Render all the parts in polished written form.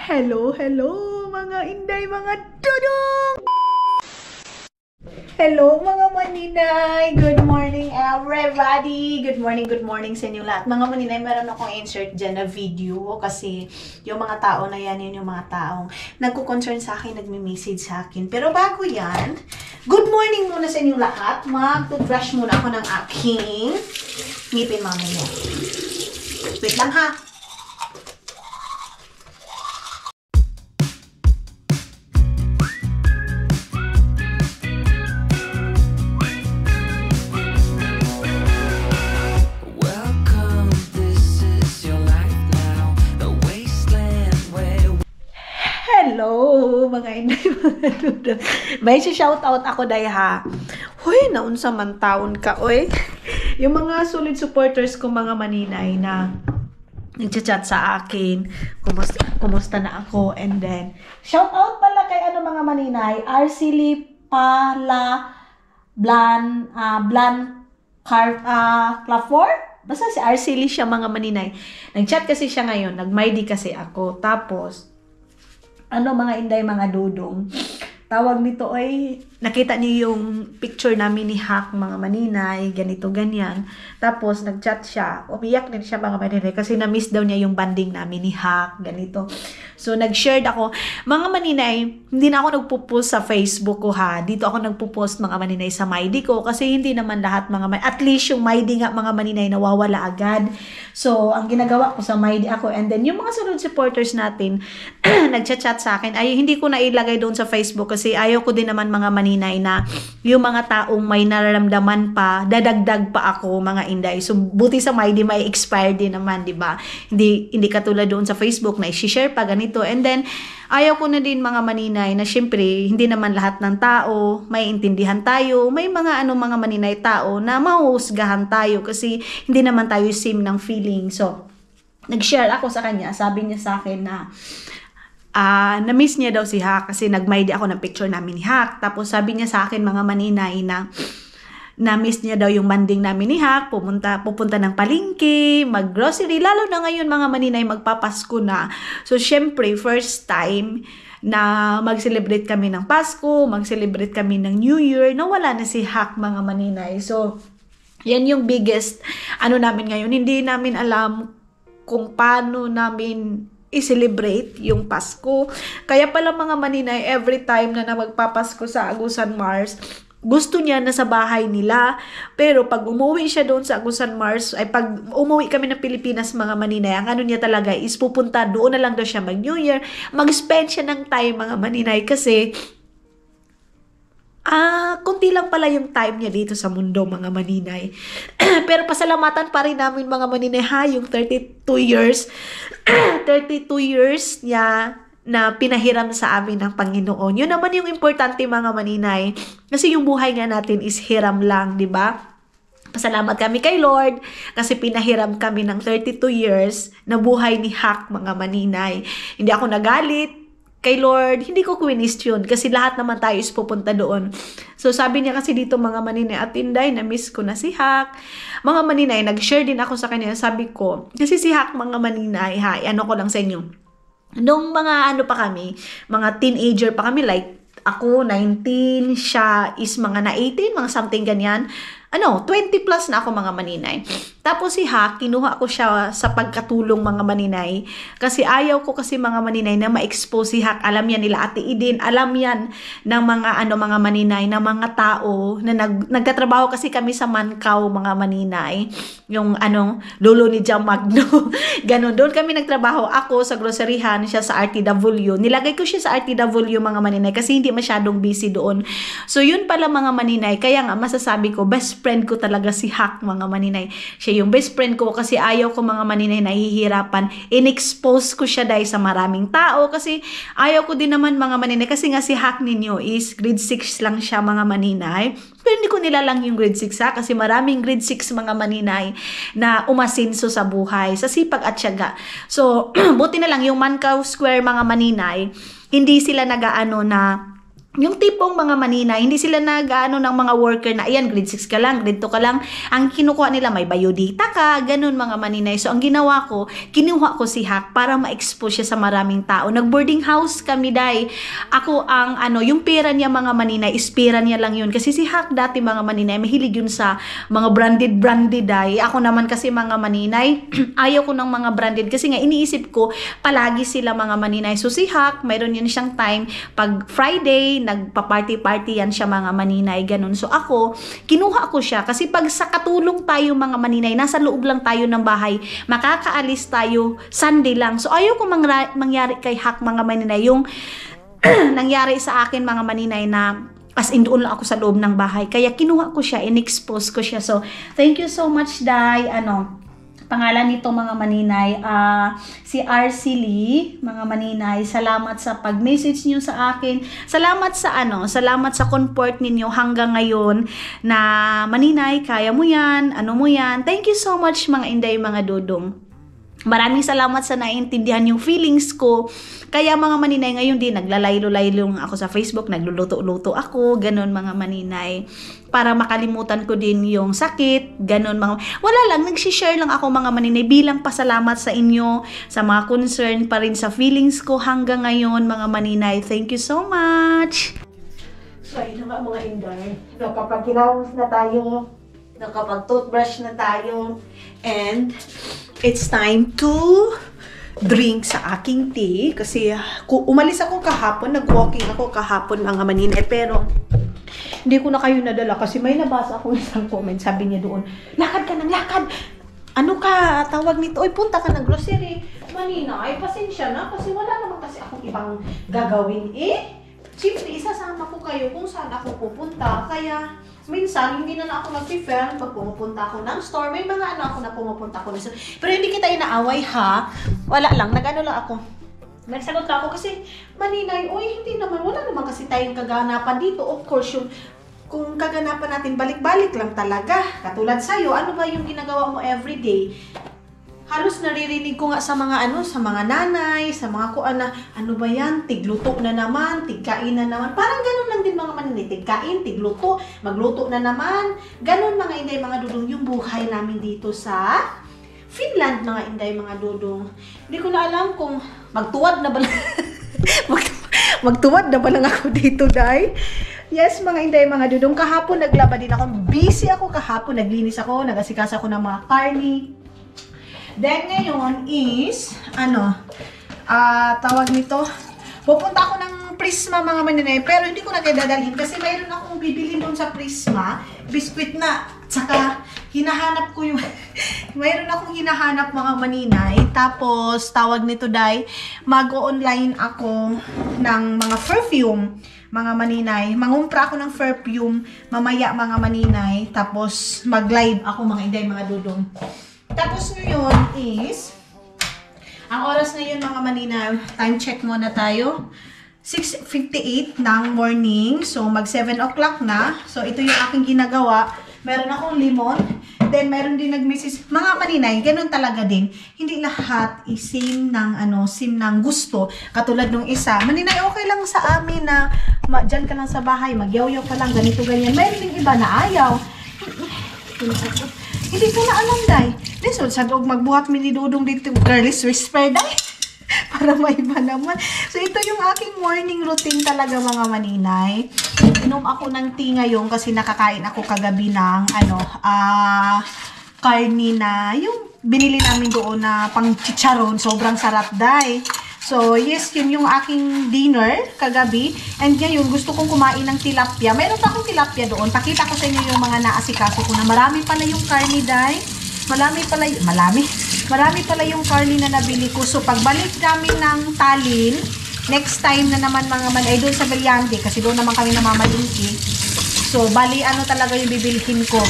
Hello, mga inday, mga dudong! Hello mga maninay! Good morning everybody! Good morning sa inyo lahat. Mga maninay, meron akong insert dyan na video kasi yung mga tao na yan, yun yung mga taong nagko-concern sa akin, nagme-message sa akin. Pero bago yan, good morning muna sa inyo lahat. Mag-brush muna ako ng aking ngipin mamaya. Wait lang ha! Hello, mga inay, mga dudong. May shoutout ako day ha. Hoy, naunsa man taon ka, oy. Yung mga solid supporters ko, mga maninay na nagchat-chat sa akin. Kumusta na ako? And then, shoutout pala kay mga maninay. Arceli Pala Clafor? Basta si Arceli siya, mga maninay. Nag-chat kasi siya ngayon. Nag-MyD kasi ako. Tapos, mga inday, mga dudong. Tawag nito ay, nakita niyo yung picture namin ni Hack, mga maninay, ganito, ganyan. Tapos, nag-chat siya. Umiyak din siya, mga maninay, kasi na-miss daw niya yung banding namin ni Hack, ganito. So, nag-shared ako. Mga maninay, hindi na ako nagpo-post sa Facebook ko, ha. Dito ako nagpo-post, mga maninay, sa MyD ko, kasi hindi naman lahat, at least yung MyD nga, mga maninay, nawawala agad. So, ang ginagawa ko sa MyD ako, and then, yung mga sunod supporters natin, nag-chat sa akin, ay, hindi ko na ilagay doon sa Facebook, kasi ayaw ko din naman, mga maninay, na yung mga taong may nararamdaman pa, dadagdag pa ako, mga inday. So, buti sa MyD, may expire din naman, di ba? Hindi katulad doon sa Facebook na i-share pa ganito. And then, ayaw ko na din, mga maninay, na syempre, hindi naman lahat ng tao, may intindihan tayo, may mga mga maninay tao na mahuhusgahan tayo kasi hindi naman tayo same ng feeling. So, nag-share ako sa kanya, sabi niya sa akin na na-miss niya daw si Hack kasi nag-MyD ako ng picture namin ni Hack. Tapos sabi niya sa akin, mga maninay, na na-miss niya daw yung banding namin ni Hack, pupunta ng palengke, mag-grocery, lalo na ngayon, mga maninay, magpapasko na. So, syempre, first time na mag-celebrate kami ng Pasko, mag-celebrate kami ng New Year, nawala na si Hack, mga maninay. So, yan yung biggest, namin ngayon. Hindi namin alam kung paano namin i-celebrate yung Pasko. Kaya pala, mga maninay, every time na magpapasko sa Agusan Mars, gusto niya na sa bahay nila. Pero pag umuwi siya doon sa Agusan Mars, ay pag umuwi kami ng Pilipinas, mga maninay, ang niya talaga is pupunta doon na lang daw siya mag-New Year, mag-spend siya ng time, mga maninay, kasi kunti lang pala yung time niya dito sa mundo, mga maninay. Pero pasalamatan pa rin namin, mga maninay, ha, yung 32 years niya na pinahiram sa amin ng Panginoon. Yun naman yung importante, mga maninay. Kasi yung buhay nga natin is hiram lang, di ba? Pasalamat kami kay Lord kasi pinahiram kami ng 32 years na buhay ni Hack, mga maninay. Hindi ako nagalit kay Lord, hindi ko question kasi lahat naman tayo is pupunta doon. So, sabi niya kasi dito, mga maninay, at Inday, na-miss ko na si Hack. Mga maninay, nag-share din ako sa kanya. Sabi ko, kasi si Hack, mga maninay, ko lang sa inyo. Nung mga pa kami, mga teenager pa kami, like ako 19, siya is mga na 18, mga something ganyan. 20 plus na ako, mga maninay. Tapos si Hack, kinuha ko siya sa pagkatulong, mga maninay. Kasi ayaw ko kasi, mga maninay, na ma-expose si Hack. Alam yan nila Ate Eden, alam yan ng mga mga maninay, ng mga tao na nagtatrabaho kasi kami sa Mankaw, mga maninay. Yung lolo ni Jam Magno. Ganon, doon kami nagtrabaho. Ako sa groceryhan, siya sa RTW. Nilagay ko siya sa RTW, mga maninay, kasi hindi masyadong busy doon. So, yun pala, mga maninay. Kaya nga, masasabi ko, best friend ko talaga si Hack, mga maninay. Siya yung best friend ko kasi ayaw ko, mga maninay, nahihirapan. In-expose ko siya dahil sa maraming tao kasi ayaw ko din naman, mga maninay, kasi nga si Hack ninyo is grade 6 lang siya, mga maninay. Pero hindi ko nilalang yung grade 6, ha, kasi maraming grade 6, mga maninay, na umasinso sa buhay, sa sipag at tiyaga. So, buti na lang yung Mankaw Square, mga maninay, hindi sila na yung tipong mga manina, hindi sila nag-ano ng mga worker na, ayan, grade 6 ka lang, grade 2 ka lang. Ang kinukuha nila, may biodata ka, ganun mga maninay. So, ang ginawa ko, kinuha ko si Hack para ma-expose siya sa maraming tao. Nag-boarding house kami, day. Ako ang, yung pera niya mga maninay, is pera niya lang yun. Kasi si Hack dati mga maninay, mahilig yun sa mga branded, day. Ako naman kasi mga maninay, ayaw ko ng mga branded. Kasi nga, iniisip ko, palagi sila mga maninay. So, si Hack, mayroon yun siyang time, pag Friday, nagpa-party-party yan siya mga maninay, ganun. So ako, kinuha ko siya kasi pag sa katulong tayo mga maninay, nasa loob lang tayo ng bahay, makakaalis tayo Sunday lang. So ayaw ko mangyari kay Hack mga maninay, yung nangyari sa akin mga maninay na as in doon lang ako sa loob ng bahay. Kaya kinuha ko siya, in-expose ko siya. So thank you so much, Day. Pangalan nito mga maninay, si RC Lee, mga maninay, salamat sa pag-message niyo sa akin. Salamat sa comfort ninyo hanggang ngayon na maninay, kaya mo yan, mo yan. Thank you so much mga inday, mga dudong. Maraming salamat sa naiintindihan yung feelings ko. Kaya mga maninay, ngayon din, naglalaylo-laylo ako sa Facebook, nagluluto-luto ako, ganun mga maninay. Para makalimutan ko din yung sakit, ganun mga... Wala lang, nagsishare lang ako mga maninay bilang pasalamat sa inyo, sa mga concern pa rin sa feelings ko hanggang ngayon mga maninay. Thank you so much! So, ayun na nga mga inday. Nakapag-ginawos na tayo, nakapag-toothbrush na tayo, and it's time to drink sa aking tea. Kasi umalis ako kahapon, nag-walking ako kahapon mga maninay, pero hindi ko na kayo nadala kasi may nabasa akong isang comment, sabi niya doon, lakad ka ng lakad! Ano ka, tawag nito, oy punta ka ng grocery. Maninay, pasensya na kasi wala naman kasi akong ibang gagawin siyempre isasama ko kayo kung saan ako pupunta, kaya minsan, hindi na ako nag-prefer pag pumupunta ako ng store. May mga ako na pumupunta ako. Pero hindi kita inaaway ha. Wala lang, nag-ano lang ako. Nagsagot ako kasi, maninay, hindi naman, wala naman kasi tayong kaganapan dito. Of course, kung kaganapan natin, balik-balik lang talaga. Katulad sa'yo, ano ba yung ginagawa mo everyday? Halos naririnig ko nga sa mga sa mga nanay, sa mga kuan na, ano ba yan, tigluto na naman, tigkain na naman. Parang ganun lang din mga maninay, tigkain, tigluto, magluto na naman. Ganun mga inday, mga dudong, yung buhay namin dito sa Finland, mga inday, mga dudong. Hindi ko na alam kung magtuwad na ba lang, magtuwad na ba lang ako dito, day. Yes, mga inday, mga dudong, kahapon naglaba din ako. Busy ako kahapon, naglinis ako, nag-asikas ako ng mga karni. Then, ngayon is, tawag nito, pupunta ako ng Prisma mga maninay, pero hindi ko na dadalhin kasi mayroon akong bibili doon sa Prisma, biskwit na, tsaka hinahanap ko yung, mayroon akong hinahanap mga maninay, tapos, tawag nito day, mag-online ako ng mga perfume, mga maninay, mangumpra ako ng perfume, mamaya mga maninay, tapos mag-live ako mga inday, mga dudong. Tapos ngayon is, ang oras ngayon mga maninaw, time check muna tayo, 6:58 ng morning, so mag 7 o'clock na, so ito yung aking ginagawa, meron akong limon, then meron din nag-message, mga maninay, ganun talaga din, hindi lahat same ng gusto, katulad nung isa, maninay okay lang sa amin na, dyan ka lang sa bahay, magyaw-yaw ka lang, ganito ganyan, meron din iba na ayaw, hindi ko na alam, day. So, sagog magbuhat mi ni Dudong dito, girlies whisper, day. Para maiba naman. So, ito yung aking morning routine talaga, mga maninay. Inom ako ng tea ngayon kasi nakakain ako kagabi ng, karni na, yung binili namin doon na pang chicharon. Sobrang sarap, day. So, yes, yun yung aking dinner kagabi. And ngayon, gusto kong kumain ng tilapia. Mayroon pa akong tilapia doon. Pakita ko sa inyo yung mga naasikaso ko na marami pala yung karni, day. Marami pala yung karni na nabili ko. So, pagbalik namin ng Tallinn, next time na naman mga ay doon sa Beliante, kasi doon naman kami namamalingki. So, bali, talaga yung bibilhin ko.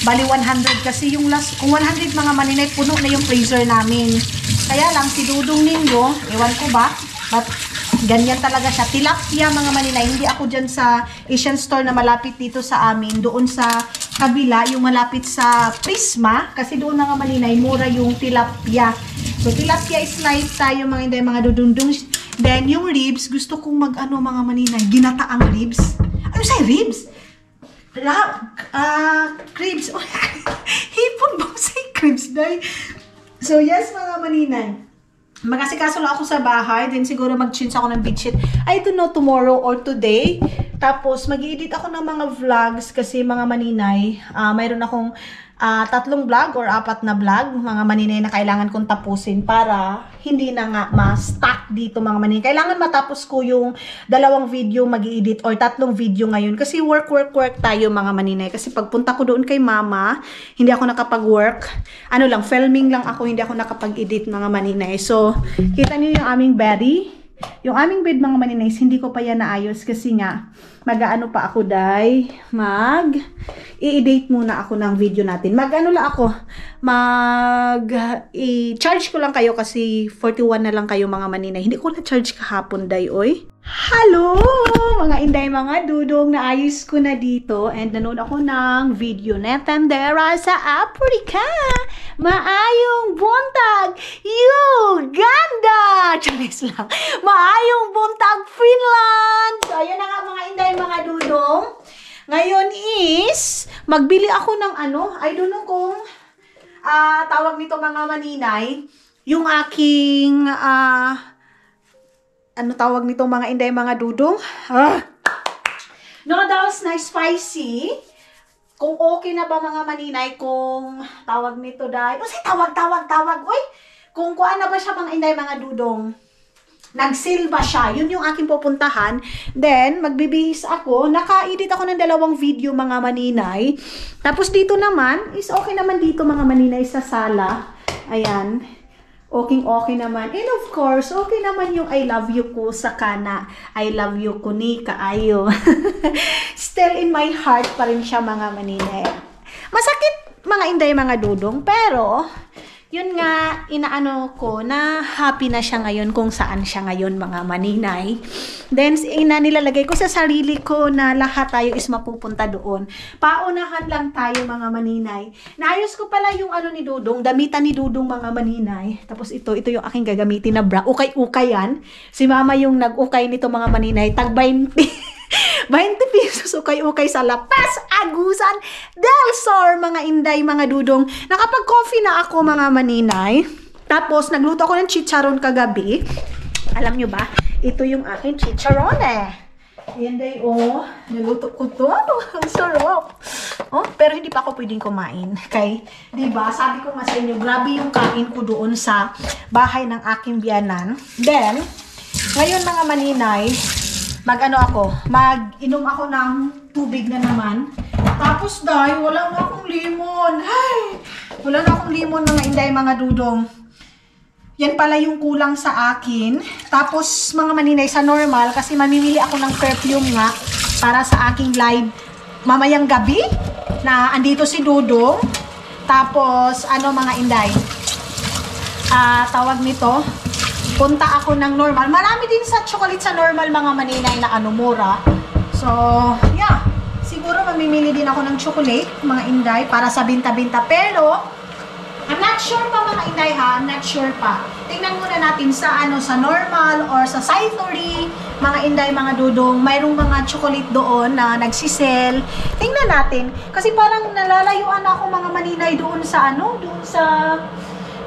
Bali, 100 kasi yung last, kung 100 mga maninay, puno na yung freezer namin. Kaya lang, si Dudong ninyo, ewan ko ba, but ganyan talaga siya. Tilapia mga maninay, hindi ako dyan sa Asian store na malapit dito sa amin. Doon sa kabila, yung malapit sa Prisma, kasi doon mga maninay, mura yung tilapia. So, tilapia is light tayo mga Dudong. Then, yung ribs, gusto kong mag-ano mga maninay, ginataang ribs. Ano sa'yo, ribs? Cribs. Hipon ba sa'yo, cribs, day? So, yes, mga maninay. Mag-asikaso lang ako sa bahay, then siguro mag-change ako ng bedsheet. I don't know, tomorrow or today. Tapos, mag-i-edit ako ng mga vlogs kasi mga maninay, mayroon akong 3 vlog or 4 na vlog, mga maninay na kailangan kong tapusin para hindi na nga ma-stuck dito mga maninay. Kailangan matapos ko yung 2 video mag-i-edit or 3 video ngayon kasi work tayo mga maninay. Kasi pagpunta ko doon kay mama, hindi ako nakapag-work. Ano lang, filming lang ako, hindi ako nakapag-edit mga maninay. So, kita niyo yung aming berry. Yung aming bed mga maninays, hindi ko pa yan naayos kasi nga, mag-ano pa ako day, i-edit muna ako ng video natin. Mag-ano lang ako, i-charge ko lang kayo kasi 41 na lang kayo mga maninay. Hindi ko na-charge kahapon day, oy. Hello! Mga inday, mga dudong, naayos ko na dito and nanood ako ng video na Tandera sa Africa. Maayong buntag, Uganda! Charis lang. Maayong buntag, Finland! So, ayan na nga mga inday, mga dudong. Ngayon is, magbili ako ng ano, I don't know kung tawag nito mga maninay, yung aking, ano tawag nito mga inday, mga dudong? Noodles na spicy. Kung okay na ba mga maninay, kung tawag nito dahil, kasi tawag, uy! Kung kuha na ba siya mga inday, mga dudong, nag-sale ba siya? Yun yung aking pupuntahan. Then, magbibihis ako, naka-edit ako ng 2 video mga maninay. Tapos dito naman, is okay naman dito mga maninay sa sala. Ayan. Okay naman. And of course, okay naman yung I love you ko sa kana. I love you ko ni kaayo. Still in my heart pa rin siya mga maninay. Masakit mga inday, mga dudong. Pero, yun nga, inaano ko na happy na siya ngayon kung saan siya ngayon mga maninay. Then, nilalagay ko sa sarili ko na lahat tayo is mapupunta doon. Paunahan lang tayo mga maninay. Naayos ko pala yung ano ni Dudong, damitan ni Dudong mga maninay. Tapos ito yung aking gagamitin na bra. Ukay-ukay yan. Si mama yung nag-ukay nito mga maninay. Tag 20. 20 pesos ukay-ukay sa Lapas, Agusan, Del Sur, mga inday, mga dudong. Nakapag-coffee na ako, mga maninay. Tapos, nagluto ako ng chicharon kagabi. Alam nyo ba? Ito yung aking chicharon Ayan day, oh. Naluto ko to. Ang sarap. Oh, pero hindi pa ako pwedeng kumain. Okay? Diba? Sabi ko nga sa inyo, grabe yung kain ko doon sa bahay ng aking biyanan. Then, ngayon mga maninay, mag-inom ako ng tubig na naman. Tapos dahil wala na akong limon. Ay, wala na akong limon mga inday, mga dudong. Yan pala yung kulang sa akin. Tapos mga maninay sa normal, kasi mamimili ako ng perfume nga para sa aking live mamayang gabi na andito si Dudong. Tapos ano mga inday, tawag nito, punta ako ng normal. Marami din sa chocolate sa normal mga maninay na ano, mura. So, yeah. Siguro mamimili din ako ng chocolate, mga inday, para sa binta-binta. Pero, I'm not sure pa mga inday ha. I'm not sure pa. Tingnan muna natin sa ano, sa normal or sa Saitory, mga inday, mga dudong. Mayroong mga chocolate doon na nagsisell. Tingnan natin. Kasi parang nalalayuan ako mga maninay doon sa ano, doon sa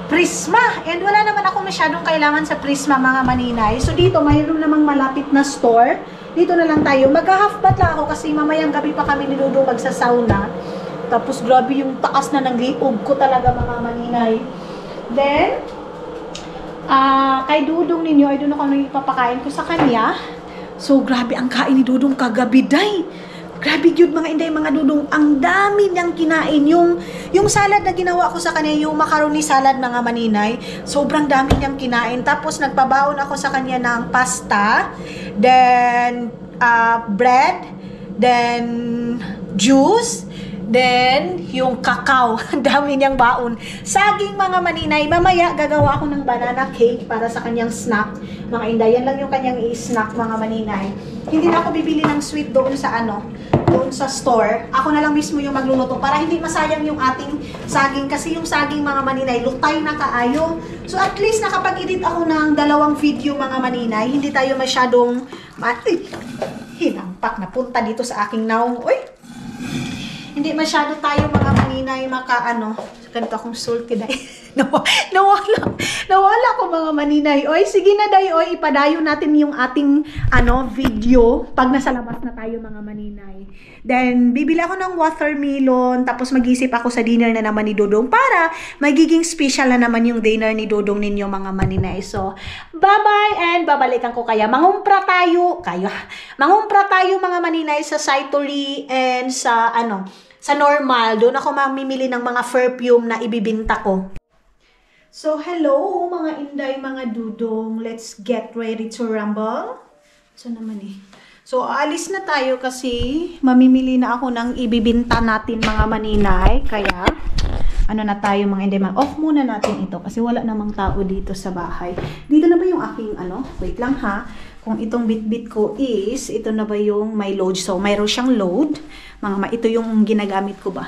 Prisma. And wala naman ako masyadong kailangan sa Prisma mga maninay. So dito, mayroon namang malapit na store. Dito na lang tayo. Mag-half bath lang ako kasi mamayang gabi pa kami ni Dudong magsasauna. Tapos grabe yung taas na ng liog ko talaga mga maninay. Then, kay Dudong ninyo, I don't know kung ano yung ipapakain ko sa kanya. So grabe ang kain ni Dudong kagabi day. Grabe yun mga inday, mga dudong. Ang dami niyang kinain. Yung salad na ginawa ko sa kanya, yung macaroni salad mga maninay, sobrang dami niyang kinain. Tapos nagpabaon ako sa kanya ng pasta, then bread, then juice, then yung kakao. Ang dami niyang baon. Saging mga maninay. Mamaya gagawa ako ng banana cake para sa kanyang snack. Mga inday, yan lang yung kanyang i-snack mga maninay. Hindi na ako bibili ng sweet doon sa ano, doon sa store, ako na lang mismo yung magluluto para hindi masayang yung ating saging. Kasi yung saging mga maninay, lutay na kaayo. So at least nakapag-edit ako ng 2 video mga maninay. Hindi tayo masyadong hinampak na punta dito sa aking naong. Uy! Hindi masyado tayo mga maninay ganito akong sulti dahil. Nawala ko mga maninay. Oy, sige na day, oy, ipadayo natin yung ating video pag nasa labas na tayo mga maninay. Then bibili ako ng watermelon, tapos mag-isip ako sa dinner na naman ni Dodong para magiging special na naman yung dinner ni Dodong ninyo mga maninay. So, bye-bye and babalikan ko kaya. Mangumpra tayo mga maninay sa Saitoli and sa sa Normal. Doon ako mamimili ng mga perfume na ibibinta ko. So, hello mga inday, mga dudong. Let's get ready to rumble. So naman So, alis na tayo kasi mamimili na ako ng ibibinta natin mga maninay. Kaya, na tayo mga inday. Off muna natin ito kasi wala namang tao dito sa bahay. Dito na ba yung aking wait lang ha. Kung itong bitbit ko is, ito na ba yung may load. So, mayroon siyang load. Ito yung ginagamit ko ba?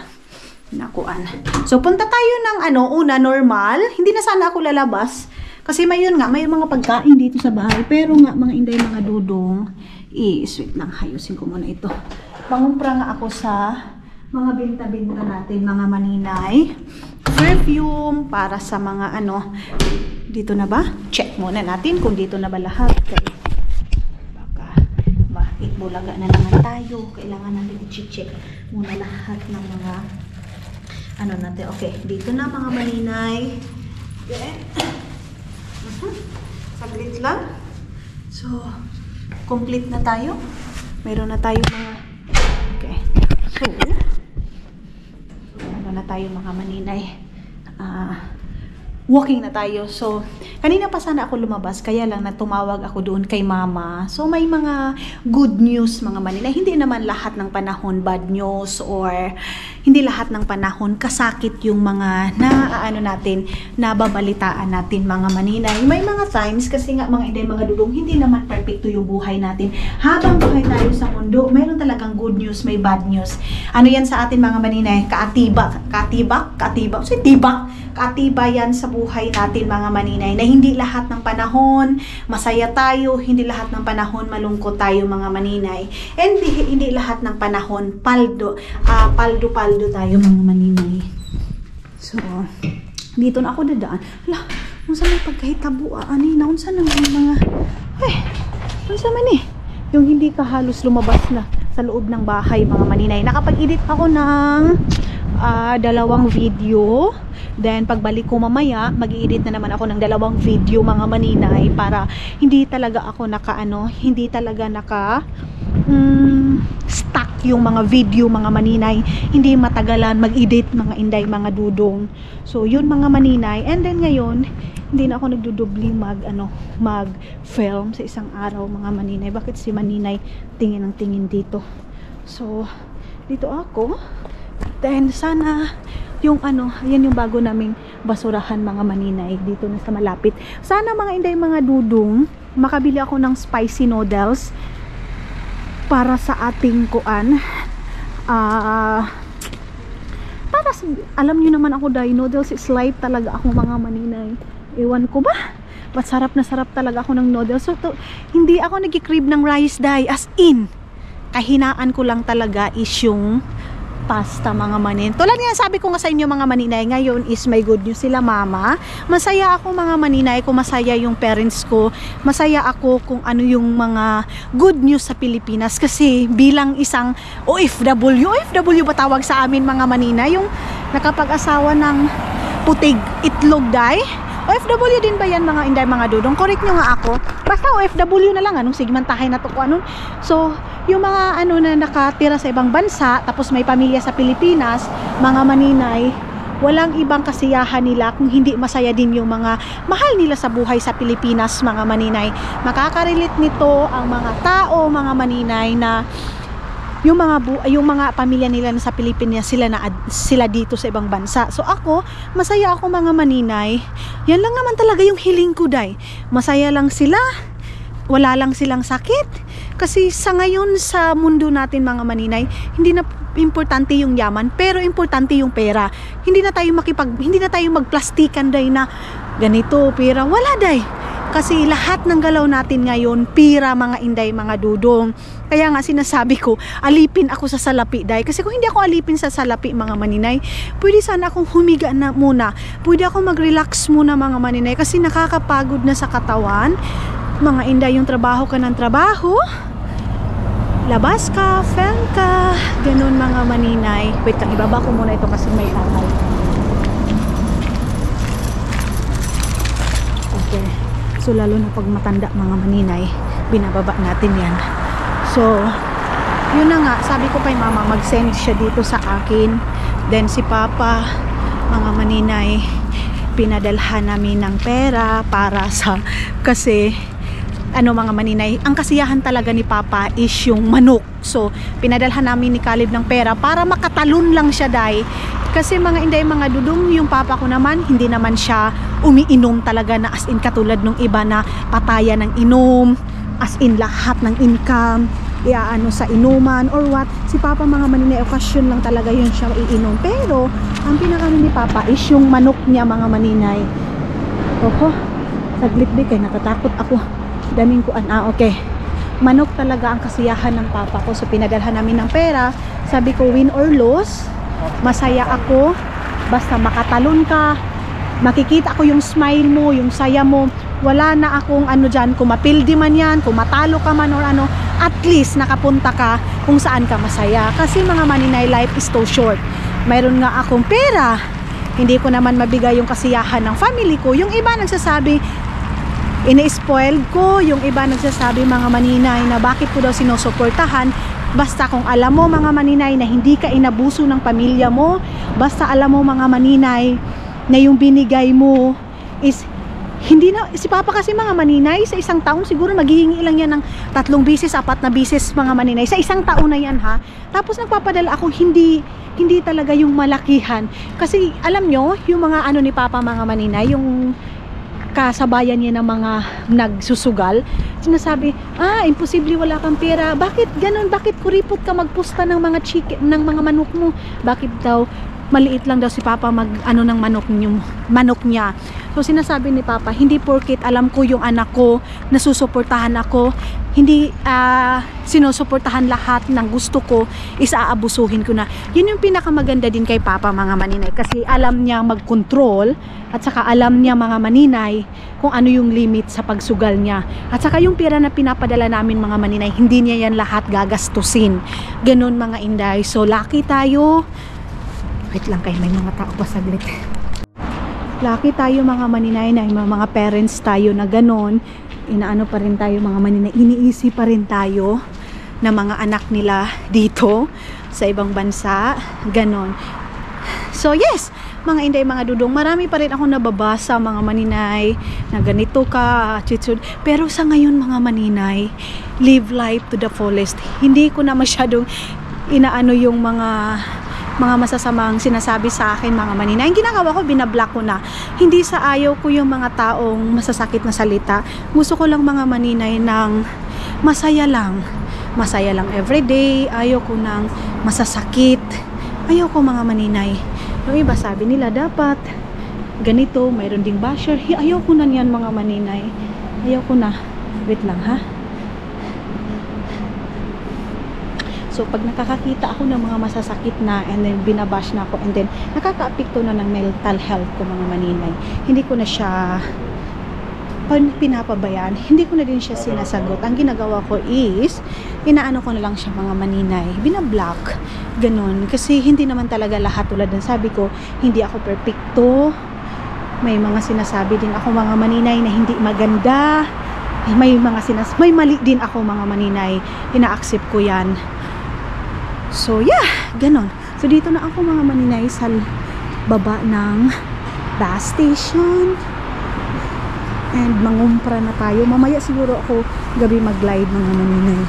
Nakuan. So, punta tayo ng una, normal. Hindi na sana ako lalabas. Kasi may mga pagkain dito sa bahay. Pero nga, mga inday, mga dudong, wait lang, hayusin ko muna ito. Mangumpra nga ako sa mga binta-binta natin, mga maninay. Perfume, para sa mga dito na ba? Check muna natin kung dito na ba lahat. Bulaga na naman tayo. Kailangan natin i-check muna lahat ng mga natin. Okay, dito na mga maninay. Okay. Saglit lang. So, complete na tayo. Meron na tayo mga okay. So, meron na tayo mga maninay. Walking na tayo. So, kanina pa sana ako lumabas, kaya lang na tumawag ako doon kay mama. So, may mga good news mga maninay. Hindi naman lahat ng panahon bad news or hindi lahat ng panahon kasakit yung mga nababalitaan natin mga maninay. May mga times kasi nga mga inday, mga dudong, hindi naman perfecto yung buhay natin. Habang buhay tayo sa mundo, mayroon talagang good news, may bad news. Yan sa atin mga maninay? Kaatibayan sa buhay natin mga maninay na hindi lahat ng panahon masaya tayo, hindi lahat ng panahon malungkot tayo mga maninay, and hindi lahat ng panahon paldo tayo mga maninay. So, dito na ako dadaan. Hala, unsa may pagkahitabo unsa naman mga unsa man yung hindi ka halos lumabas na sa loob ng bahay mga maninay. Nakapag-edit ako ng 2 video. Then, pagbalik ko mamaya, mag-i-edit na naman ako ng 2 video mga maninay para hindi talaga ako hindi talaga stuck yung mga video mga maninay. Hindi matagalan mag-edit mga inday, mga dudong. So, yun mga maninay. And then ngayon, hindi na ako nagdudubli mag-film sa isang araw mga maninay. Bakit si maninay tingin ng tingin dito? So, dito ako. Then, sana yung yan yung bago naming basurahan mga maninay dito na sa malapit. Sana mga inday, mga dudong, makabili ako ng spicy noodles para sa ating alam nyo naman ako dahil noodles is life talaga ako mga maninay. Ewan ko ba? But sarap na sarap talaga ako ng noodles. So, hindi ako nagkikrib ng rice dahil as in, kahinaan ko lang talaga is yung pasta mga manin. Tulad nga sabi ko nga sa inyo mga maninay, ngayon is may good news sila mama. Masaya ako mga maninay kung masaya yung parents ko. Masaya ako kung ano yung mga good news sa Pilipinas kasi bilang isang OFW ba tawag sa amin mga maninay, yung nakapag-asawa ng putig itlog day. OFW din ba yan mga inday, mga dudong? Correct nyo nga ako. Basta OFW na lang, sigmantahay na to ko So, yung mga na nakatira sa ibang bansa, tapos may pamilya sa Pilipinas, mga maninay, walang ibang kasiyahan nila kung hindi masaya din yung mga mahal nila sa buhay sa Pilipinas, mga maninay. Makaka-relate nito ang mga tao, mga maninay, na yung mga pamilya nila na sa Pilipinas, sila dito sa ibang bansa. So ako, masaya ako mga maninay. Yan lang naman talaga yung hiling ko day. Masaya lang sila, wala lang silang sakit, Kasi sa ngayon sa mundo natin mga maninay, hindi na importante yung yaman, pero importante yung pera. Hindi na tayo magplastikan day na ganito, pera. Wala day. Kasi lahat ng galaw natin ngayon, pira mga inday, mga dudong. Kaya nga sinasabi ko, alipin ako sa salapi day. Kasi kung hindi ako alipin sa salapi mga maninay, pwede sana akong humiga na muna. Pwede ako mag-relax muna mga maninay. Kasi nakakapagod na sa katawan. Mga inday, yung trabaho ka ng trabaho. Labas ka, fan ka. Ganun mga maninay. Wait lang, ibaba ko muna ito kasi may tangay. Okay. So lalo na pag matanda mga maninay, binababa natin yan. So yun na nga, sabi ko kay mama mag-send siya dito sa akin. Then si papa, mga maninay, pinadalhan namin ng pera para sa, kasi mga maninay, ang kasiyahan talaga ni papa is yung manok. So pinadalhan namin ni Caleb ng pera para makatalon lang siya day. Kasi mga inday, mga dudong, yung papa ko naman, hindi naman siya umiinom talaga na as in katulad nung iba na pataya ng inom, as in lahat ng income iaano sa inuman or what. Si papa mga maninay, okasyon lang talaga yun siya iinom. Pero ang pinakaano ni papa is yung manok niya mga maninay. Oho, saglit di kay natatakot ako. Daming kuan. Okay. Manok talaga ang kasiyahan ng papa ko. So pinadalhan namin ng pera. Sabi ko, win or lose, masaya ako basta makatalon ka, makikita ko yung smile mo, yung saya mo. Wala na akong dyan, kung mapildi man yan, kung matalo ka man or at least nakapunta ka kung saan ka masaya. Kasi mga maninay, life is so short. Mayroon nga akong pera, hindi ko naman mabigay yung kasiyahan ng family ko. Yung iba nagsasabi ini-spoiled ko, yung iba nagsasabi mga maninay na bakit ko daw sinusuportahan. Basta kung alam mo mga maninay na hindi ka inabuso ng pamilya mo, basta alam mo mga maninay na yung binigay mo is hindi na, si papa kasi mga maninay sa isang taon siguro maghihingi lang yan ng 3 bisis, 4 na bisis mga maninay sa isang taon na yan ha. Tapos nagpapadala ako, hindi talaga yung malakihan. Kasi alam nyo yung mga ni papa mga maninay, yung kasabayan niya ng mga nagsusugal, sinasabi, imposible wala kang pera. Bakit ganun? Bakit kuripot ka magpusta ng mga chicken, ng mga manok mo? Bakit daw maliit lang daw si papa ng manok niya? So sinasabi ni papa, hindi porket alam ko yung anak ko, nasusuportahan ako, hindi sinusuportahan lahat ng gusto ko, is aabusuhin ko na. Yun yung pinakamaganda din kay papa mga maninay, kasi alam niya mag-control at saka alam niya mga maninay kung ano yung limit sa pagsugal niya. At saka yung pera na pinapadala namin mga maninay, hindi niya yan lahat gagastusin. Ganun mga inday. So lucky tayo. Wait lang kayo, may mga tao pa saglit. Lucky tayo mga maninay na mga parents tayo na ganon. Inaano pa rin tayo mga maninay, iniisip pa rin tayo na mga anak nila dito sa ibang bansa, ganon. So yes, mga inday, mga dudong, marami pa rin ako nababasa mga maninay na ganito ka, attitude. Pero sa ngayon mga maninay, live life to the fullest. Hindi ko na masyadong inaano yung mga masasamang sinasabi sa akin mga maninay. Ang ginagawa ko, binablock ko na. Hindi sa ayaw ko yung mga taong masasakit na salita. Gusto ko lang mga maninay ng masaya lang everyday. Ayaw ko ng masasakit. Ayaw ko mga maninay. Yung iba sabi nila dapat ganito, mayroon ding basher. Ayaw ko na yan mga maninay. Ayaw ko na. Wait lang ha. So pag nakakakita ako ng mga masasakit na and then binabash na ako and then nakaka-apekto na ng mental health ko mga maninay, hindi ko na siya pinapabayaan, hindi ko na din siya sinasagot. Ang ginagawa ko is inaano ko na lang siya mga maninay, binablock, ganun. Kasi hindi naman talaga lahat, tulad ng sabi ko, hindi ako perfecto. May mga sinasabi din ako mga maninay na hindi maganda. May mali din ako mga maninay, ina-accept ko yan. So yeah, ganon. So dito na ako mga maninay sa baba ng bus station. And mangumpra na tayo. Mamaya siguro ako gabi mag-live mga maninay.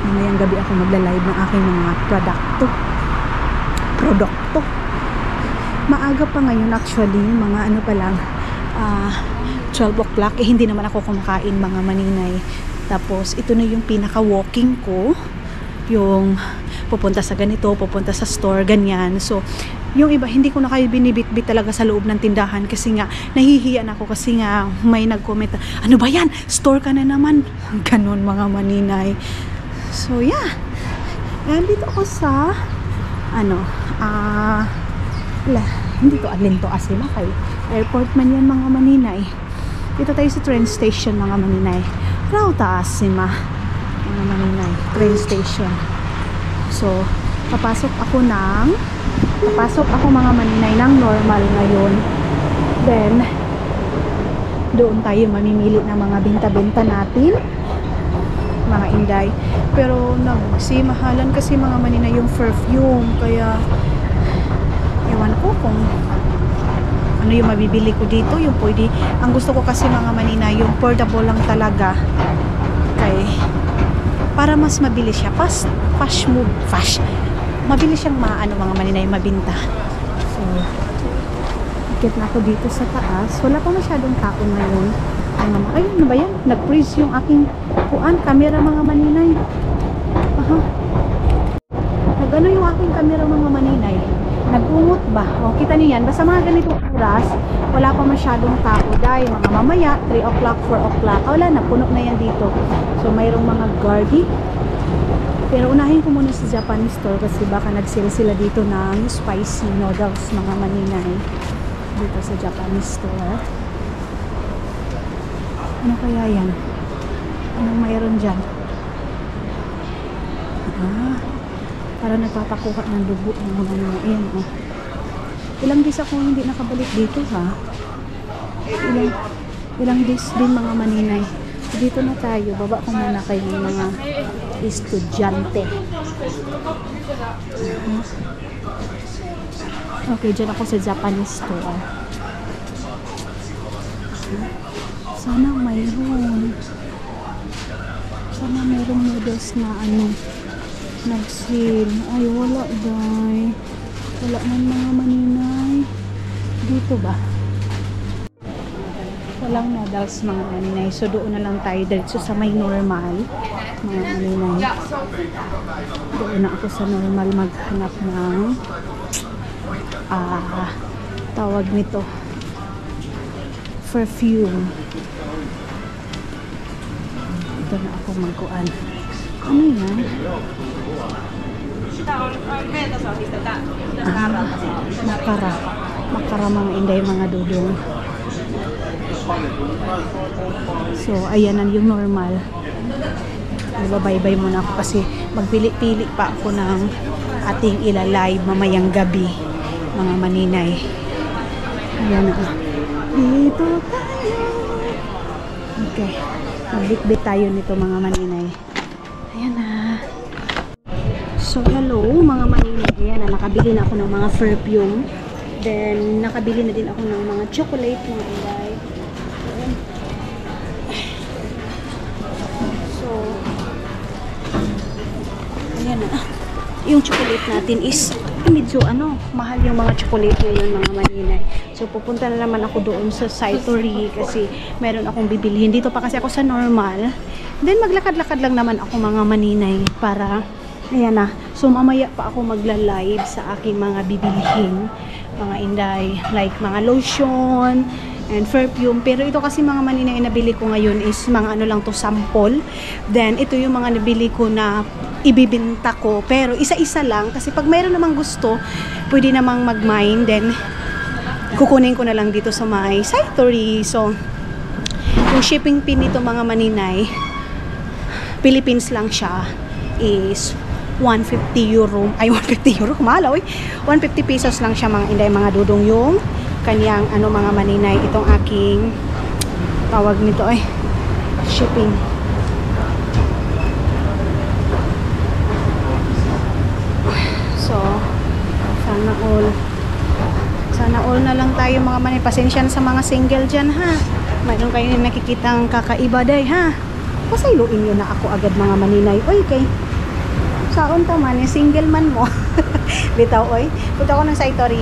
Mamayang gabi ako magla-live ng aking mga produkto. Maaga pa ngayon actually, mga pa lang 12 o'clock. Hindi naman ako kumakain mga maninay. Tapos ito na yung pinaka-walking ko, yung pupunta sa ganito, pupunta sa store, ganyan. So yung iba hindi ko na kayo binibitbit talaga sa loob ng tindahan kasi nga nahihiyan ako, kasi nga may nag-comment, ano ba yan, store ka na naman, ganun mga maninay. So yeah, nandito ako sa hindi to Alinto Asima, kay airport man yan mga maninay. Dito tayo sa train station mga maninay, Rauta Asima mga maninay, train station. So papasok ako mga maninay ng normal ngayon. Then doon tayo mamimili ng mga benta-benta natin mga inday. Pero nagsimahalan kasi mga maninay yung perfume, kaya ewan ko kung ano yung mabibili ko dito, yung pwede. Ang gusto ko kasi mga maninay yung portable lang talaga, kay para mas mabilis siya, fast mabilis siyang mga maninay mabinta. So ikit na ako dito sa taas, wala pa masyadong tao ngayon. Ay, ano ba yan? Nag-freeze yung aking camera mga maninay. Nag-ano yung aking camera mga maninay? Nag-ungot ba? O, kita niyo yan. Basta mga ganitong oras, wala pa masyadong tao. Dahil mga mamaya, 3 o'clock, 4 o'clock. Wala na, puno na yan dito. So, mayroong mga guardy. Pero unahin ko muna sa Japanese store kasi baka nag-sale sila dito ng spicy noodles mga maninay. Dito sa Japanese store. Ano kaya yan? Anong mayroon dyan? Para nagpapakuha ng dugo ng mga ayan, oh. Ilang days ako hindi nakabalik dito, ha? Ilang days din mga maninay. Dito na tayo. Baba ko muna kayo ng mga estudyante. Okay, dyan ako sa Japanese store. Sana mayroon noodles na nag-sale. Ay, wala day. Wala man mga maninay. Dito ba? Walang noodles mga maninay. So doon na lang tayo dito sa may normal mga maninay. Doon na ako sa normal maghanap ng tawag nito, perfume. Ito na ako magkuan. Ano yan? Makara mga inday mga dudong. So ayan na yung normal. Nababaybay muna ako kasi magpili-pili pa ako ng ating ilalive mamayang gabi mga maninay. Ayan na. Dito tayo. Okay. Magbitbit tayo nito mga maninay. Ayan na. So hello mga maninay. Ayan na. Nakabili na ako ng mga perfume. Then nakabili na din ako ng mga chocolate mga inday. So ayan na. Yung chocolate natin is medyo mahal yung mga chocolate ngayon mga maninay. So pupunta na naman ako doon sa Saitори kasi meron akong bibilhin. Dito pa kasi ako sa normal. Then maglakad-lakad lang naman ako mga maninay para ayan na. So mamaya pa ako magla-live sa aking mga bibilhin mga inday, like mga lotion and perfume. Pero ito kasi mga maninay nabili ko ngayon is mga lang to, sample. Then ito yung mga nabili ko na ibibinta ko, pero isa-isa lang kasi pag mayroon namang gusto pwede namang mag-mine, then kukunin ko na lang dito sa my Saitори. So yung shipping fee nito mga maninay, Philippines lang siya, is 150 euro. Ay, 150 euro, kumalaw eh. 150 pesos lang siya mga inday mga dudong yung kanyang mga maninay, itong aking tawag nito ay shipping. So sana all na lang tayo mga maninay. Pasensya na sa mga single dyan ha. Mayroon kayo nakikitang kakaiba day ha. Pasayluin nyo na ako agad mga maninay. Oy kay saon taman yung single man mo. Bitaw oy. Punta ako ng Saitори.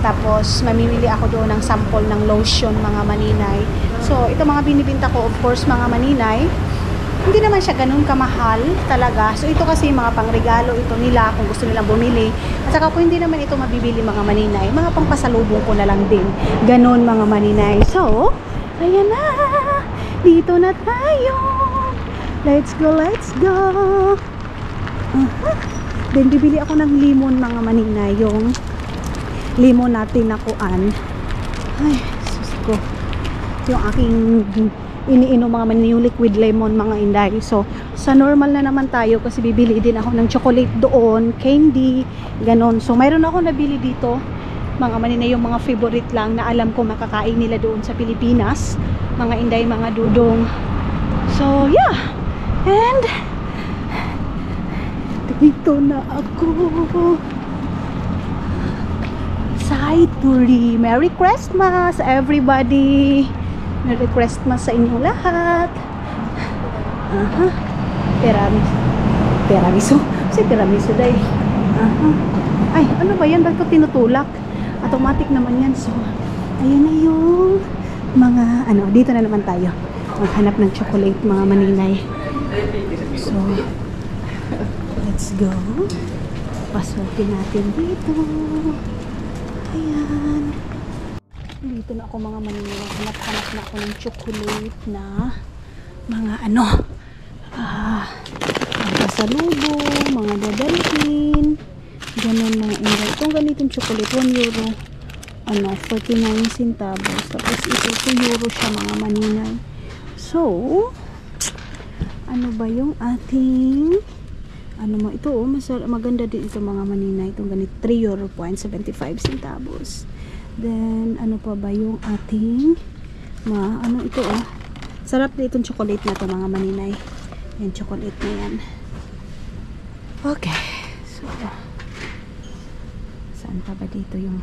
Tapos mamimili ako doon ng sample ng lotion mga maninay. So ito mga binibinta ko of course mga maninay. hindi naman siya ganun kamahal talaga. So ito kasi mga pangregalo ito nila kung gusto nilang bumili. At saka kung hindi naman ito mabibili mga maninay, mga pangpasalubong ko na lang din. Ganun mga maninay. So, ayan na. Dito na tayo. Let's go, let's go. Then bibili ako ng limon mga maninay. Yung limon natin na kuan. Ay, sus ko. Yung aking iniinom mga maninay, yung liquid lemon mga inday. So, sa normal na naman tayo kasi bibili din ako ng chocolate doon, candy, ganon. So, mayroon ako nabili dito mga maninay, yung mga favorite lang na alam ko makakain nila doon sa Pilipinas. Mga inday, mga dudong. So, yeah. And, dito na ako. Saituri. Merry Christmas, everybody. Merry Christmas sa inyong lahat. Tiramisu. Si tiramisu day. Ay, ano ba yan? Bakit tinutulak? Automatic naman yan. So, ayan na yung mga, dito na naman tayo. Maghanap ng chocolate, mga maninay. So, let's go. Pasukin natin dito. Ayan. Dito na ako mga maninay. Hanap na ako ng chocolate na mga pasalubong, mga dadalhin. Ganun mga inday. Itong ganitong chocolate, 1 euro. 49 centavos. Tapos ito, 2 euro siya mga maninay. So, ano ba yung ating ito maganda din ito mga maninay. Itong ganito 3 euro point 75 centavos. Then ano pa ba yung ating ito sarap din itong chocolate na to mga maninay. Yung chocolate na yan. Okay. So saan pa ba dito yung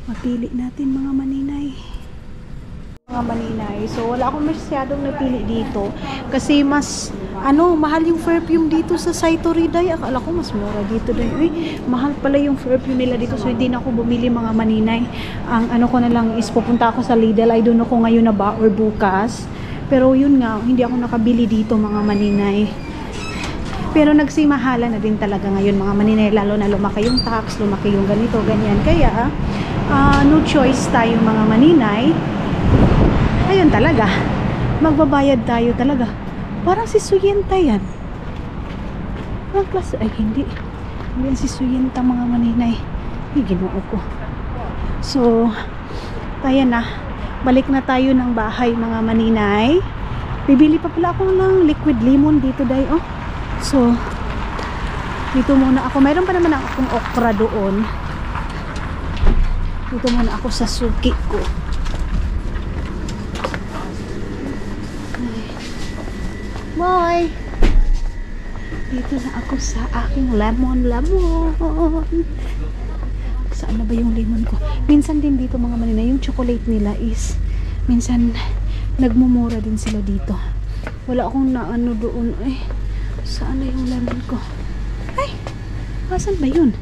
mapili natin mga maninay. So wala akong masyadong napili dito kasi mas mahal yung perfume dito sa Saituri day. Akala ko mas mura dito day. Uy, mahal pala yung perfume nila dito, so hindi na ako bumili mga maninay. Ang ko na lang is pupunta ako sa Lidl. I don't know kung ngayon na ba or bukas, pero yun nga, hindi ako nakabili dito mga maninay. Pero nagsimahala na din talaga ngayon mga maninay, lalo na lumaki yung tax, lumaki yung ganito, ganyan. Kaya no choice tayo mga maninay. Ayun talaga, magbabayad tayo talaga. Parang si Suyenta yan. Ang klase, ay hindi yan si Suyenta mga maninay. Ay, ginoo ko. So, tayo na, balik na tayo ng bahay mga maninay. Bibili pa pala ako ng liquid lemon dito day. So, dito muna ako. Mayroon pa naman akong okra doon. Dito muna ako sa suki ko. Boy! Dito na ako sa aking lemon. Saan na ba yung lemon ko? Minsan din dito mga maninay, yung chocolate nila is minsan nagmumura din sila dito. Wala akong doon. Ay, saan na yung lemon ko? Ay, asan ba yun?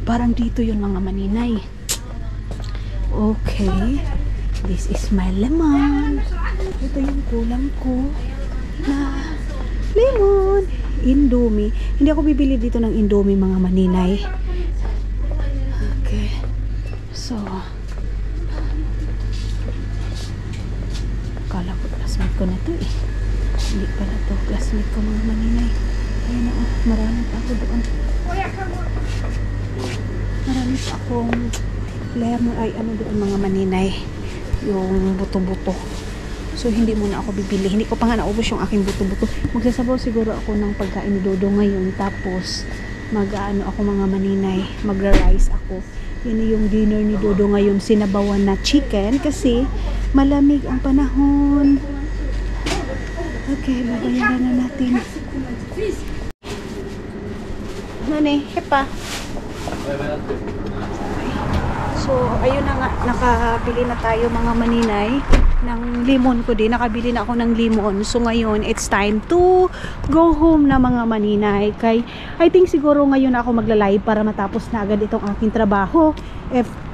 Parang dito yun mga maninay. Okay, this is my lemon. Ito yung kulang ko na lemon. Indomie. Hindi ako bibili dito ng Indomie mga maninay. Okay, so kala ko classmate ko na to eh. Hindi pala to classmate ko mga maninay. Ayun na, marami pa ako doon. Marami pa akong lemon, doon mga maninay, yung buto-buto. So hindi muna ako bibili, hindi ko pa nga naubos yung aking buto-buto. Magsasabaw siguro ako ng pagkain ni Dodo ngayon, tapos ako mga maninay, magra-rice ako. Yun yung dinner ni Dodo ngayon, sinabawan na chicken kasi malamig ang panahon. Okay, babayaran na natin. Hepa. So, ayun na nga, nakabili na tayo mga maninay ng lemon ko din. Nakabili na ako ng lemon. So, ngayon, it's time to go home na mga maninay. I think siguro ngayon ako magla-live para matapos na agad itong aking trabaho.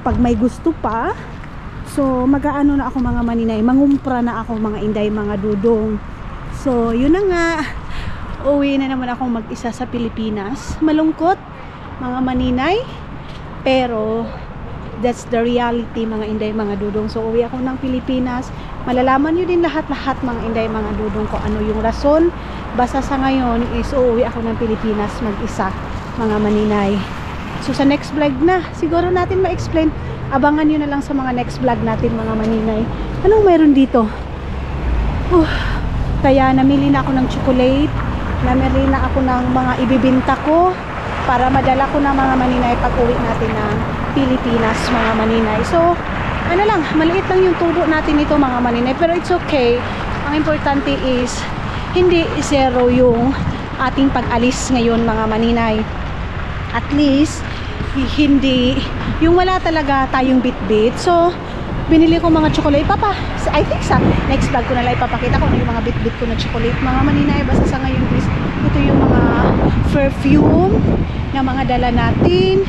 Pag may gusto pa, So mag-aano na ako mga maninay, mangumpra na ako mga inday, mga dudong. So yun na nga, uwi na naman ako mag-isa sa Pilipinas. Malungkot mga maninay, pero that's the reality mga inday, mga dudong. So uwi ako ng Pilipinas, malalaman nyo din lahat-lahat mga inday, mga dudong, ko ano yung rason. Basta sa ngayon is uuwi ako ng Pilipinas mag-isa mga maninay. So sa next vlog na siguro natin ma-explain, abangan nyo na lang sa mga next vlog natin mga maninay. Anong mayroon dito? Kaya namili na ako ng chocolate, namili na ako ng mga ibibinta ko para madala ko na mga maninay pag uwi natin ng Pilipinas mga maninay. So ano lang, maliit lang yung tubo natin ito mga maninay, pero it's okay. Ang importante is hindi zero yung ating pag-alis ngayon mga maninay. At least hindi yung wala talaga tayong bit-bit. So binili ko mga chocolate. Papa, I think sa next vlog ko na lang ipapakita ko yung mga bit-bit ko na chocolate mga maninay. Basta sa ngayon is ito yung mga perfume na mga dala natin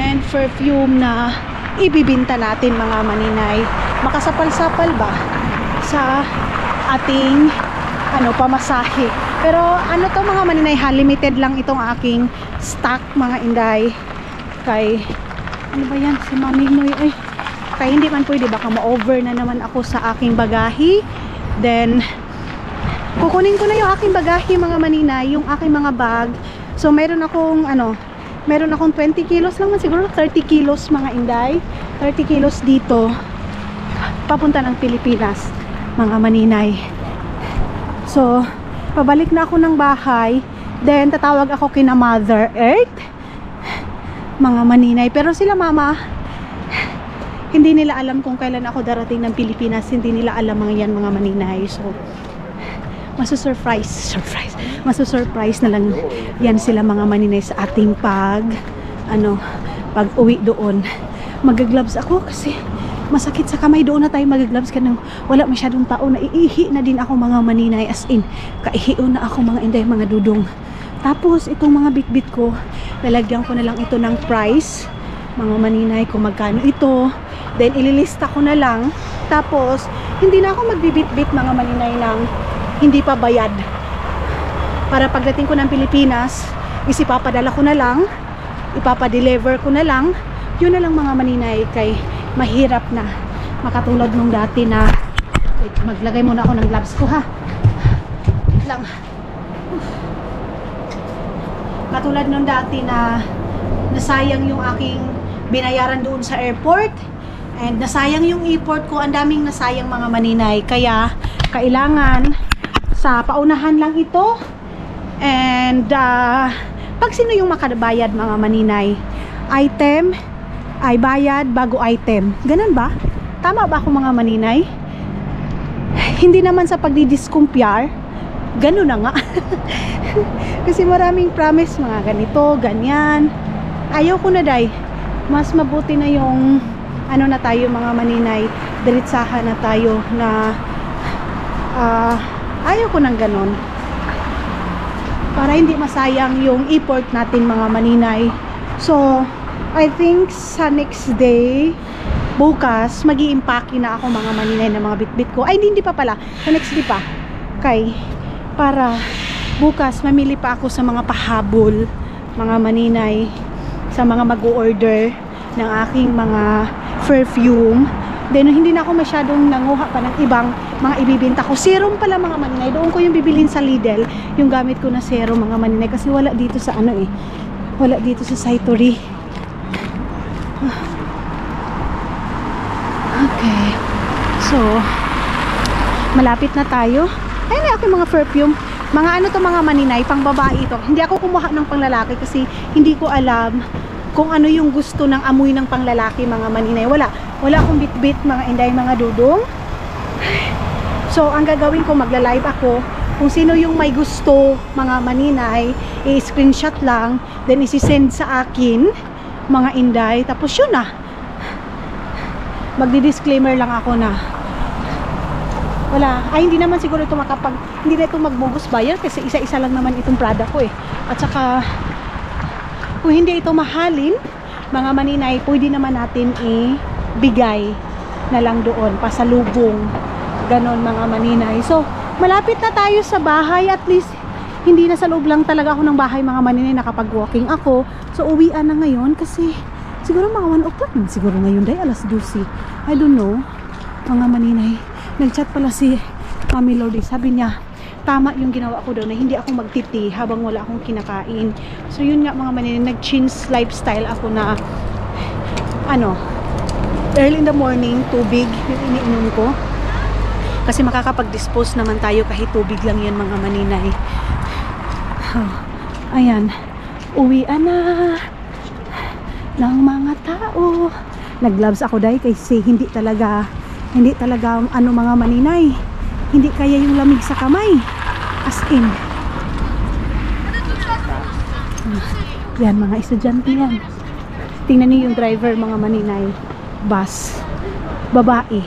and perfume na ibibinta natin mga maninay. Makasapal-sapal ba sa ating pamasahe. Pero ano to mga maninay, limited lang itong aking stock mga inday. Kay ano ba yan, si Mami Noy, ay kaya hindi man pwede, baka ma-over na naman ako sa aking bagahe. Then kukunin ko na yung aking bagahe mga maninay, yung aking mga bag. So meron akong 20 kilos lang man, siguro 30 kilos mga inday, 30 kilos dito papunta ng Pilipinas mga maninay. So pabalik na ako ng bahay, then tatawag ako kina Mother Earth mga maninay. Pero sila mama, hindi nila alam kung kailan ako darating ng Pilipinas, hindi nila alam mga yan mga maninay. So masusurprise na lang yan sila mga maninay sa ating pag uwi doon. Mag-gloves ako kasi masakit sa kamay. Doon na tayo mag-gloves kasi wala masyadong tao, na iihi na din ako mga maninay, as in kaihiyo na ako mga inday, mga dudong. Tapos itong mga bit-bit ko, lalagyan ko na lang ito ng price mga maninay kung magkano ito, then ililista ko na lang. Tapos hindi na ako magbibit-bit mga maninay ng hindi pa bayad, para pagdating ko ng Pilipinas is ipapadala ko na lang, ipapadeliver ko na lang. Yun na lang mga maninay, kay mahirap na makatulad nung dati na maglagay muna ako ng gloves ko ha lang. Katulad nung dati na nasayang yung aking binayaran doon sa airport, and nasayang yung airport ko, ang daming nasayang mga maninay. Kaya kailangan sa paunahan lang ito, and pag sino yung makabayad mga maninay, item ay bayad bago item, ganun ba? Tama ba ako mga maninay? Hindi naman sa pagdidiskumpyar, ganun na nga. Kasi maraming promise mga ganito, ganyan. Ayaw ko na day, mas mabuti na yung na tayo mga maninay, diretsahan na tayo na ayaw ko ng ganon, para hindi masayang yung effort natin mga maninay. So I think sa next day, bukas mag-i-impake na ako mga maninay ng mga bit-bit ko. Ay hindi pa pala, sa next day pa, kay para bukas mamili pa ako sa mga pahabol mga maninay, sa mga mag-order ng aking mga perfume. Then hindi na ako masyadong nanguha pa ng ibang mga ibibinta ko. Serum pala mga maninay, doon ko yung bibilin sa Lidl, yung gamit ko na serum mga maninay, kasi wala dito sa wala dito sa Saituri. Okay, so malapit na tayo. Ayun na aking mga perfume. Mga to mga maninay, pang babae ito. Hindi ako kumuha ng panglalaki kasi hindi ko alam kung ano yung gusto ng amoy ng panglalaki mga maninay. Wala akong bit-bit mga inday, mga dudong. So ang gagawin ko, magla-live ako. Kung sino yung may gusto mga maninay, i-screenshot lang, then isi-send sa akin mga inday. Tapos yun na, magdi-disclaimer lang ako na wala, hindi naman siguro ito hindi na ito magbugos bayar, kasi isa-isa lang naman itong product ko At saka kung hindi ito mahalin mga maninay, pwede naman natin ibigay na lang doon, pasalubong. Ganon mga maninay. So, malapit na tayo sa bahay. At least, hindi na sa loob lang talaga ako ng bahay mga maninay. Nakapag-walking ako. So, uwian na ngayon kasi siguro mga 1 o'clock naman siguro ngayon dahil alas 12. I don't know. Mga maninay. Nag-chat pala si Mami Lordy. Sabi niya, tama yung ginawa ko daw na hindi ako magtiti habang wala akong kinakain. So yun nga mga maninay, nag-change lifestyle ako na early in the morning, tubig yung iniinom ko. Kasi makakapag-dispose naman tayo kahit tubig lang yan mga maninay. Ayan, uwian na ng mga tao. Nag-gloves ako dahil kasi hindi talaga mga maninay, hindi kaya yung lamig sa kamay. As in. Yan, mga estudyante yan. Tingnan niyo yung driver mga maninay. Bus. Babae.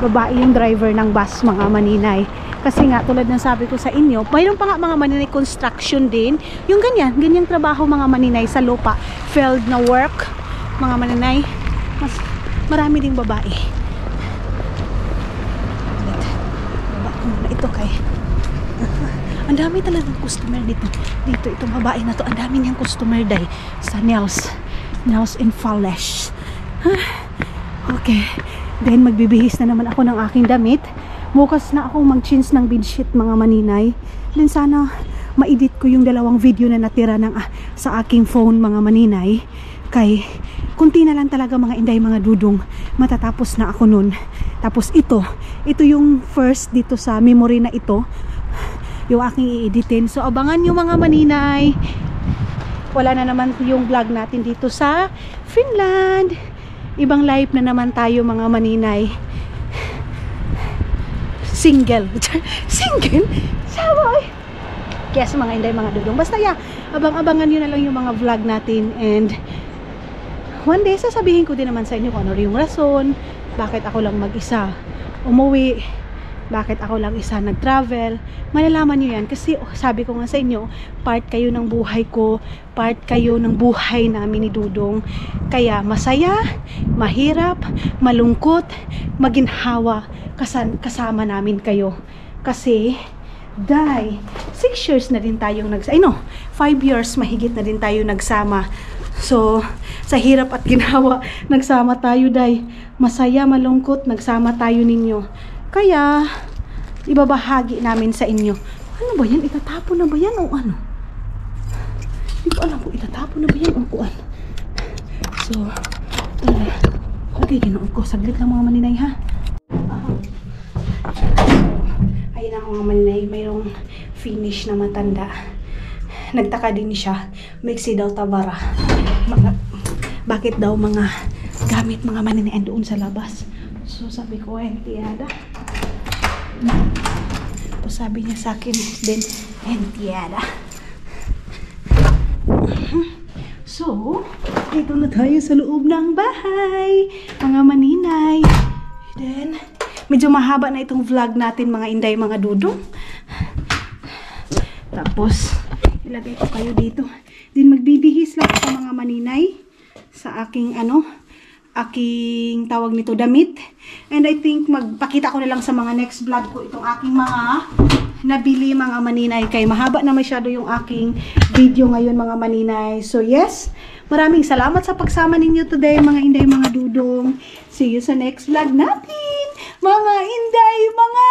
Babae yung driver ng bus mga maninay. Kasi nga, tulad ng sabi ko sa inyo, mayroon pa nga mga maninay construction din. Yung ganyang trabaho mga maninay sa lupa. Field na work. Mga maninay. Mas marami ding babae. Ito kay ang dami talagang customer dito itong babae na to, ang dami niyang customer dahil sa nails and polish. Okay, then magbibihis na naman ako ng aking damit. Bukas na akong mag-change ng bedsheet mga maninay. Then sana ma-edit ko yung 2 video na natira sa aking phone mga maninay. Kay kunti na lang talaga mga inday mga dudong, matatapos na ako nun. Tapos ito yung first dito sa memory na ito, yung aking i-editin. So abangan nyo mga maninay. Wala na naman yung vlog natin dito sa Finland. Ibang life na naman tayo mga maninay. Single. Single? Sawa. Kaya sa mga inday mga dudong, basta abang-abangan nyo na lang yung mga vlog natin. And one day sasabihin ko din naman sa inyo kung ano yung rason bakit ako lang mag-isa umuwi, bakit ako lang isa nag-travel. Malalaman nyo yan kasi sabi ko nga sa inyo, part kayo ng buhay ko, part kayo ng buhay namin ni Dudong. Kaya masaya, mahirap, malungkot, maginhawa, kasama namin kayo. Kasi 6 years na din tayong 5 years mahigit na din tayo nagsama. So, sa hirap at ginawa, nagsama tayo day. Masaya, malungkot, nagsama tayo ninyo. Kaya, ibabahagi namin sa inyo. Ano ba yan? Itatapon na ba yan o ano? Hindi ko alam kung itatapon na ba yan o kuan. So, tara. Okay, ginoon ko. Saglit lang mga maninay ha. Ayun ang mga maninay. Mayroong finish na matanda. Nagtaka din siya. Mixi daw tabara. Bakit daw mga gamit mga maninay doon sa labas? So sabi ko, entiyada. Tapos sabi niya sa akin din, entiyada. So, dito na tayo sa loob ng bahay. Mga maninay. Then, medyo mahaba na itong vlog natin mga inday, mga dudong. Tapos, ilagay ko kayo dito. Then magbibihis lang ako mga maninay sa aking aking tawag nito damit. And I think magpakita ko na lang sa mga next vlog ko itong aking mga nabili mga maninay. Kay mahaba na masyado yung aking video ngayon mga maninay. So yes, maraming salamat sa pagsama ninyo today mga inday, mga dudong. See you sa next vlog natin mga inday, mga